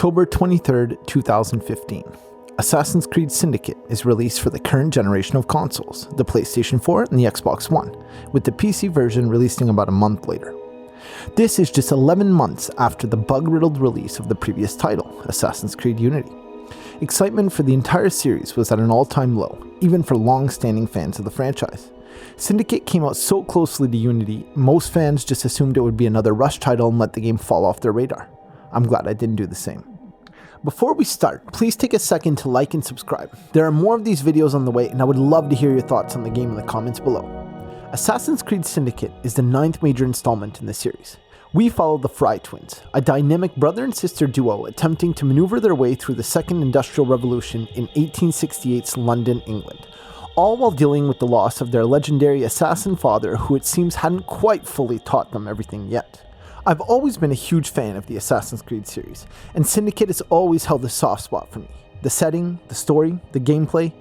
October 23rd, 2015. Assassin's Creed Syndicate is released for the current generation of consoles, the PlayStation 4 and the Xbox One, with the PC version releasing about a month later. This is just 11 months after the bug-riddled release of the previous title, Assassin's Creed Unity. Excitement for the entire series was at an all-time low, even for long-standing fans of the franchise. Syndicate came out so closely to Unity, most fans just assumed it would be another rush title and let the game fall off their radar. I'm glad I didn't do the same. Before we start, please take a second to like and subscribe. There are more of these videos on the way, and I would love to hear your thoughts on the game in the comments below. Assassin's Creed Syndicate is the 9th major installment in the series. We follow the Fry twins, a dynamic brother and sister duo attempting to maneuver their way through the Second Industrial Revolution in 1868's London, England, all while dealing with the loss of their legendary assassin father, who it seems hadn't quite fully taught them everything yet. I've always been a huge fan of the Assassin's Creed series, and Syndicate has always held a soft spot for me. The setting, the story, the gameplay,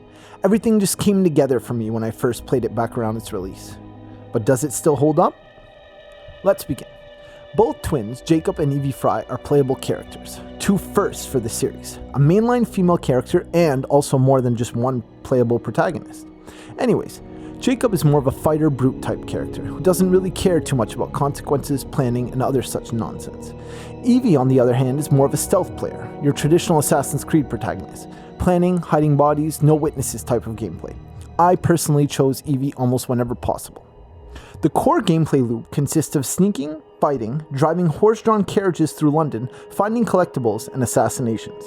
everything just came together for me when I first played it back around its release. But does it still hold up? Let's begin. Both twins, Jacob and Evie Fry, are playable characters, two firsts for the series, a mainline female character and also more than just one playable protagonist. Anyways, Jacob is more of a fighter brute type character who doesn't really care too much about consequences, planning, and other such nonsense. Evie, on the other hand, is more of a stealth player, your traditional Assassin's Creed protagonist, planning, hiding bodies, no witnesses type of gameplay. I personally chose Evie almost whenever possible. The core gameplay loop consists of sneaking, fighting, driving horse-drawn carriages through London, finding collectibles, and assassinations.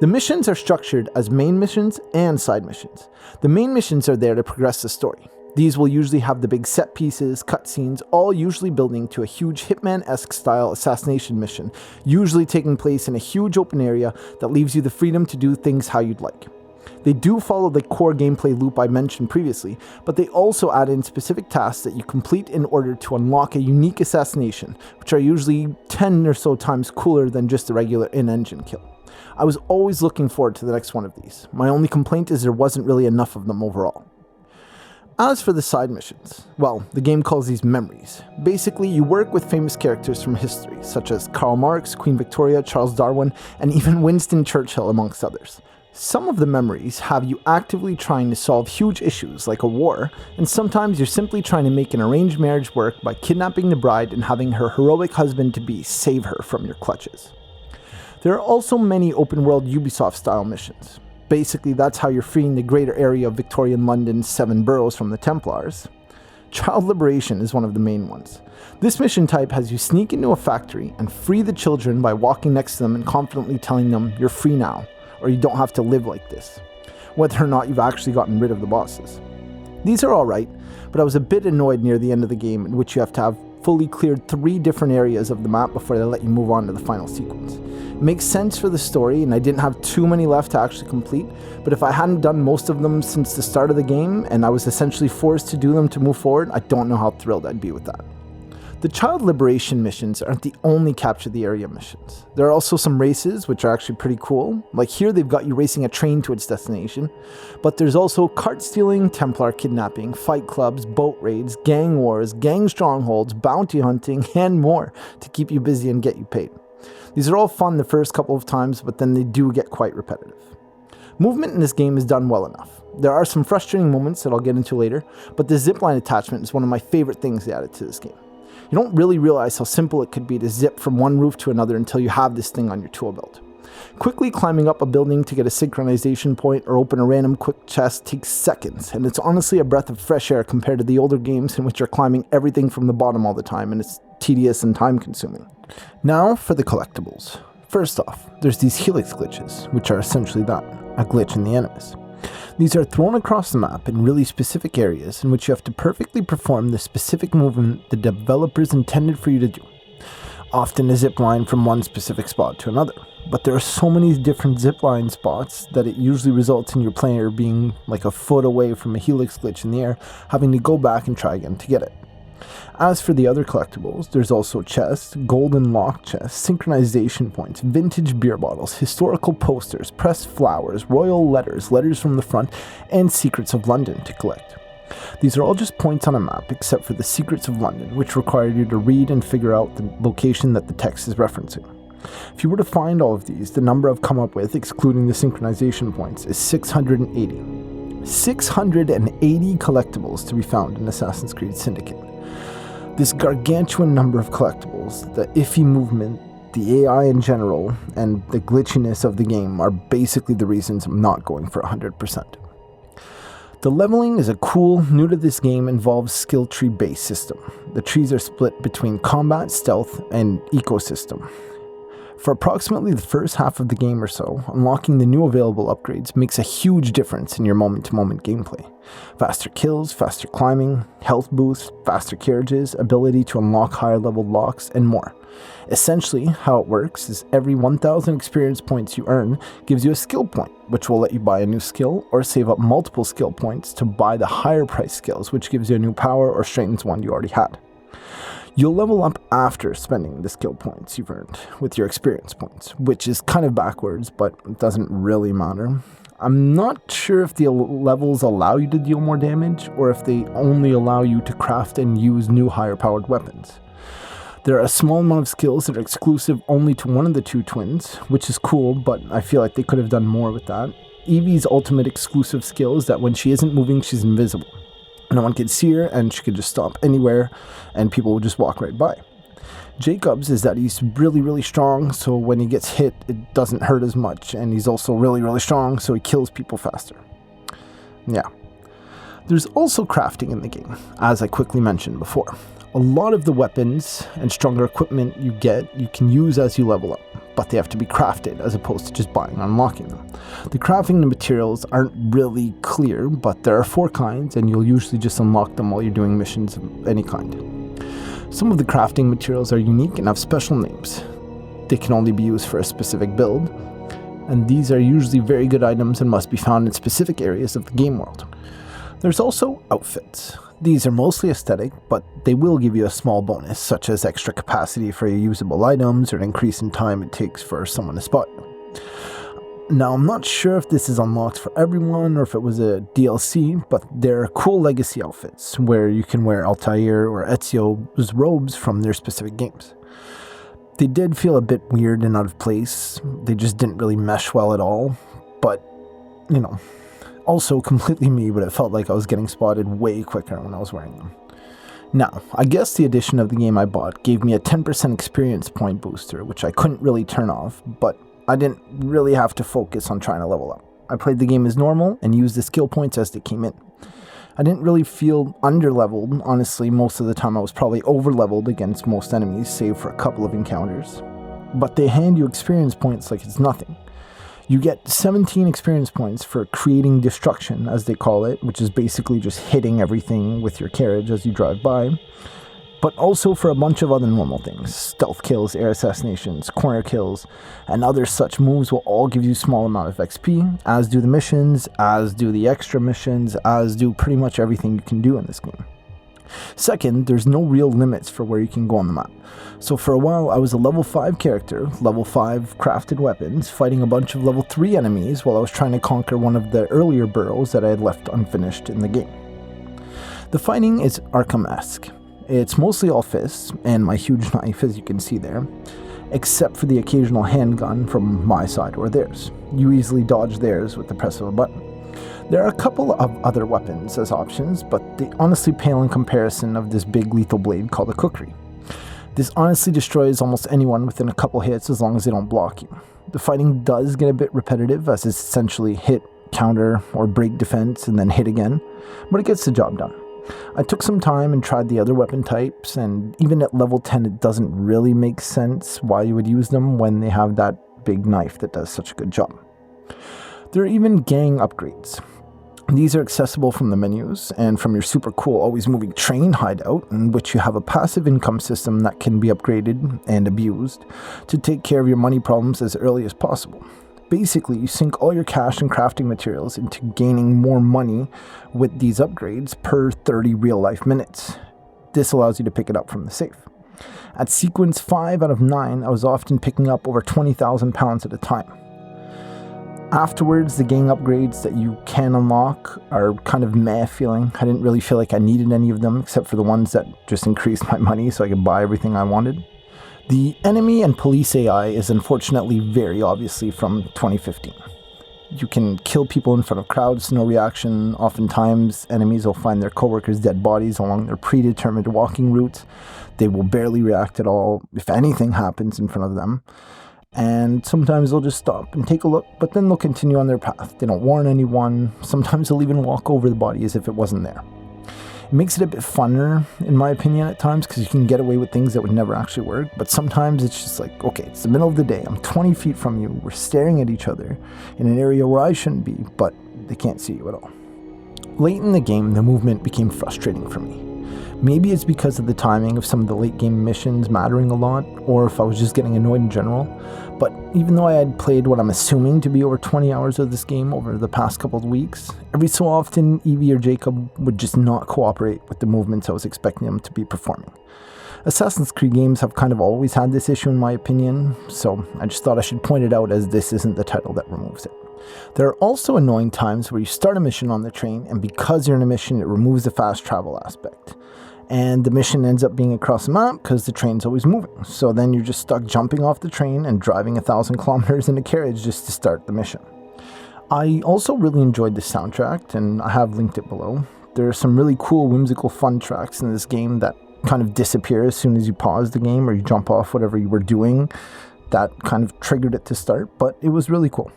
The missions are structured as main missions and side missions. The main missions are there to progress the story. These will usually have the big set pieces, cutscenes, all usually building to a huge Hitman-esque style assassination mission, usually taking place in a huge open area that leaves you the freedom to do things how you'd like. They do follow the core gameplay loop I mentioned previously, but they also add in specific tasks that you complete in order to unlock a unique assassination, which are usually 10 or so times cooler than just a regular in-engine kill. I was always looking forward to the next one of these. My only complaint is there wasn't really enough of them overall. As for the side missions, well, the game calls these memories. Basically, you work with famous characters from history, such as Karl Marx, Queen Victoria, Charles Darwin, and even Winston Churchill, amongst others. Some of the memories have you actively trying to solve huge issues like a war, and sometimes you're simply trying to make an arranged marriage work by kidnapping the bride and having her heroic husband-to-be save her from your clutches. There are also many open-world Ubisoft-style missions. Basically, that's how you're freeing the greater area of Victorian London's 7 boroughs from the Templars. Child liberation is one of the main ones. This mission type has you sneak into a factory and free the children by walking next to them and confidently telling them, "You're free now," or "You don't have to live like this," whether or not you've actually gotten rid of the bosses. These are alright, but I was a bit annoyed near the end of the game, in which you have to have fully cleared 3 different areas of the map before they let you move on to the final sequence. It makes sense for the story, and I didn't have too many left to actually complete, but if I hadn't done most of them since the start of the game, and I was essentially forced to do them to move forward, I don't know how thrilled I'd be with that. The child liberation missions aren't the only capture the area missions. There are also some races, which are actually pretty cool. Like here, they've got you racing a train to its destination. But there's also cart stealing, Templar kidnapping, fight clubs, boat raids, gang wars, gang strongholds, bounty hunting, and more to keep you busy and get you paid. These are all fun the first couple of times, but then they do get quite repetitive. Movement in this game is done well enough. There are some frustrating moments that I'll get into later, but the zipline attachment is one of my favorite things they added to this game. You don't really realize how simple it could be to zip from one roof to another until you have this thing on your tool belt. Quickly climbing up a building to get a synchronization point or open a random quick chest takes seconds, and it's honestly a breath of fresh air compared to the older games in which you're climbing everything from the bottom all the time, and it's tedious and time consuming. Now for the collectibles. First off, there's these helix glitches, which are essentially that, a glitch in the Animus. These are thrown across the map in really specific areas in which you have to perfectly perform the specific movement the developers intended for you to do. Often a zip line from one specific spot to another, but there are so many different zip line spots that it usually results in your player being like a foot away from a helix glitch in the air, having to go back and try again to get it. As for the other collectibles, there's also chests, golden lock chests, synchronization points, vintage beer bottles, historical posters, pressed flowers, royal letters, letters from the front, and secrets of London to collect. These are all just points on a map except for the secrets of London, which require you to read and figure out the location that the text is referencing. If you were to find all of these, the number I've come up with, excluding the synchronization points, is 680. 680 collectibles to be found in Assassin's Creed Syndicate. This gargantuan number of collectibles, the iffy movement, the AI in general, and the glitchiness of the game are basically the reasons I'm not going for 100%. The leveling is a cool, new to this game, involves skill tree based system. The trees are split between combat, stealth, and ecosystem. For approximately the first half of the game or so, unlocking the new available upgrades makes a huge difference in your moment-to-moment gameplay. Faster kills, faster climbing, health boosts, faster carriages, ability to unlock higher-level locks, and more. Essentially, how it works is every 1,000 experience points you earn gives you a skill point, which will let you buy a new skill or save up multiple skill points to buy the higher price skills, which gives you a new power or strengthens one you already had. You'll level up after spending the skill points you've earned with your experience points, which is kind of backwards, but it doesn't really matter. I'm not sure if the levels allow you to deal more damage, or if they only allow you to craft and use new higher powered weapons. There are a small amount of skills that are exclusive only to one of the two twins, which is cool, but I feel like they could have done more with that. Evie's ultimate exclusive skill is that when she isn't moving, she's invisible. No one can see her, and she can just stomp anywhere, and people will just walk right by. Jacob's is that he's really, really strong, so when he gets hit, it doesn't hurt as much, and he's also really, really strong, so he kills people faster. Yeah. There's also crafting in the game, as I quickly mentioned before. A lot of the weapons and stronger equipment you get, you can use as you level up, but they have to be crafted as opposed to just buying and unlocking them. The crafting materials aren't really clear, but there are 4 kinds, and you'll usually just unlock them while you're doing missions of any kind. Some of the crafting materials are unique and have special names. They can only be used for a specific build, and these are usually very good items and must be found in specific areas of the game world. There's also outfits. These are mostly aesthetic, but they will give you a small bonus, such as extra capacity for your usable items or an increase in time it takes for someone to spot you. Now, I'm not sure if this is unlocked for everyone or if it was a DLC, but there are cool legacy outfits where you can wear Altair or Ezio's robes from their specific games. They did feel a bit weird and out of place. They just didn't really mesh well at all, but, also completely me, but it felt like I was getting spotted way quicker when I was wearing them. Now, I guess the edition of the game I bought gave me a 10% experience point booster, which I couldn't really turn off, but I didn't really have to focus on trying to level up. I played the game as normal and used the skill points as they came in. I didn't really feel under-leveled. Honestly, most of the time I was probably over-leveled against most enemies, save for a couple of encounters. But they hand you experience points like it's nothing. You get 17 experience points for creating destruction, as they call it, which is basically just hitting everything with your carriage as you drive by, but also for a bunch of other normal things. Stealth kills, air assassinations, corner kills, and other such moves will all give you a small amount of XP, as do the missions, as do the extra missions, as do pretty much everything you can do in this game. Second, there's no real limits for where you can go on the map. So for a while, I was a level 5 character, level 5 crafted weapons, fighting a bunch of level 3 enemies while I was trying to conquer one of the earlier boroughs that I had left unfinished in the game. The fighting is Arkham-esque. It's mostly all fists, and my huge knife, as you can see there, except for the occasional handgun from my side or theirs. You easily dodge theirs with the press of a button. There are a couple of other weapons as options, but they honestly pale in comparison of this big lethal blade called a kukri. This honestly destroys almost anyone within a couple hits as long as they don't block you. The fighting does get a bit repetitive, as it's essentially hit, counter, or break defense, and then hit again, but it gets the job done. I took some time and tried the other weapon types, and even at level 10 it doesn't really make sense why you would use them when they have that big knife that does such a good job. There are even gang upgrades. These are accessible from the menus and from your super cool always moving train hideout, in which you have a passive income system that can be upgraded and abused to take care of your money problems as early as possible. Basically, you sink all your cash and crafting materials into gaining more money with these upgrades per 30 real-life minutes. This allows you to pick it up from the safe. At sequence 5 out of 9, I was often picking up over £20,000 at a time. Afterwards, the gang upgrades that you can unlock are kind of meh feeling. I didn't really feel like I needed any of them, except for the ones that just increased my money so I could buy everything I wanted. The enemy and police AI is unfortunately very obviously from 2015. You can kill people in front of crowds, no reaction. Oftentimes, enemies will find their coworkers' dead bodies along their predetermined walking routes. They will barely react at all if anything happens in front of them. And sometimes they'll just stop and take a look, but then they'll continue on their path. They don't warn anyone. Sometimes they'll even walk over the body as if it wasn't there. It makes it a bit funner, in my opinion, at times, because you can get away with things that would never actually work. But sometimes it's just like, okay, it's the middle of the day. I'm 20 feet from you. We're staring at each other in an area where I shouldn't be, but they can't see you at all. Late in the game, the movement became frustrating for me. Maybe it's because of the timing of some of the late game missions mattering a lot, or if I was just getting annoyed in general. But even though I had played what I'm assuming to be over 20 hours of this game over the past couple of weeks, every so often Evie or Jacob would just not cooperate with the movements I was expecting them to be performing. Assassin's Creed games have kind of always had this issue in my opinion, so I just thought I should point it out as this isn't the title that removes it. There are also annoying times where you start a mission on the train, and because you're in a mission, it removes the fast travel aspect. And the mission ends up being across the map because the train's always moving. So then you're just stuck jumping off the train and driving 1,000 kilometers in a carriage just to start the mission. I also really enjoyed the soundtrack, and I have linked it below. There are some really cool, whimsical, fun tracks in this game that kind of disappear as soon as you pause the game or you jump off whatever you were doing. That kind of triggered it to start, but it was really cool.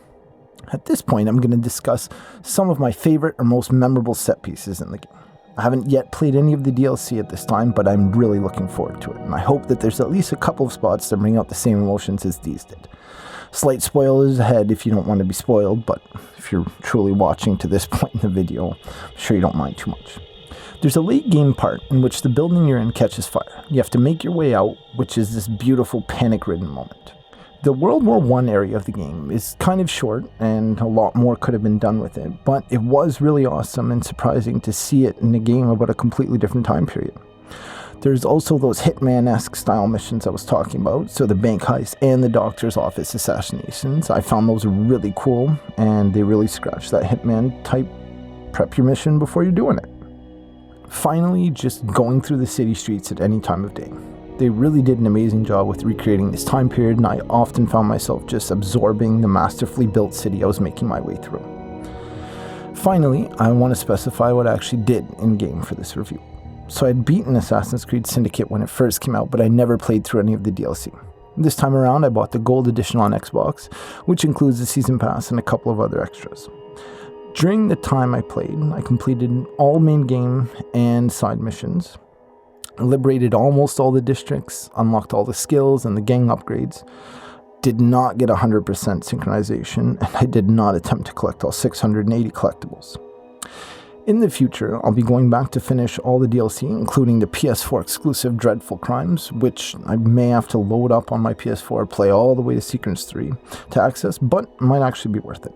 At this point, I'm going to discuss some of my favorite or most memorable set pieces in the game. I haven't yet played any of the DLC at this time, but I'm really looking forward to it, and I hope that there's at least a couple of spots that bring out the same emotions as these did. Slight spoilers ahead if you don't want to be spoiled, but if you're truly watching to this point in the video, I'm sure you don't mind too much. There's a late game part in which the building you're in catches fire. You have to make your way out, which is this beautiful panic-ridden moment. The World War I area of the game is kind of short, and a lot more could have been done with it, but it was really awesome and surprising to see it in a game about a completely different time period. There's also those Hitman-esque style missions I was talking about, so the bank heist and the doctor's office assassinations. I found those really cool, and they really scratch that Hitman type prep your mission before you're doing it. Finally, just going through the city streets at any time of day. They really did an amazing job with recreating this time period, and I often found myself just absorbing the masterfully built city I was making my way through. Finally, I want to specify what I actually did in-game for this review. So I'd beaten Assassin's Creed Syndicate when it first came out, but I never played through any of the DLC. This time around, I bought the Gold Edition on Xbox, which includes the Season Pass and a couple of other extras. During the time I played, I completed all main game and side missions, liberated almost all the districts, unlocked all the skills and the gang upgrades, did not get 100% synchronization, and I did not attempt to collect all 680 collectibles. In the future, I'll be going back to finish all the DLC, including the PS4 exclusive Dreadful Crimes, which I may have to load up on my PS4, play all the way to Sequence 3 to access, but might actually be worth it.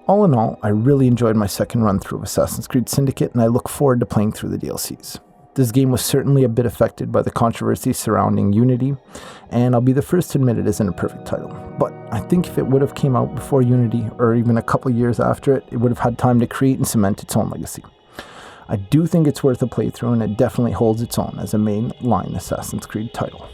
All in all, I really enjoyed my second run through of Assassin's Creed Syndicate, and I look forward to playing through the DLCs. This game was certainly a bit affected by the controversy surrounding Unity, and I'll be the first to admit it isn't a perfect title. But I think if it would have came out before Unity, or even a couple years after it, it would have had time to create and cement its own legacy. I do think it's worth a playthrough, and it definitely holds its own as a mainline Assassin's Creed title.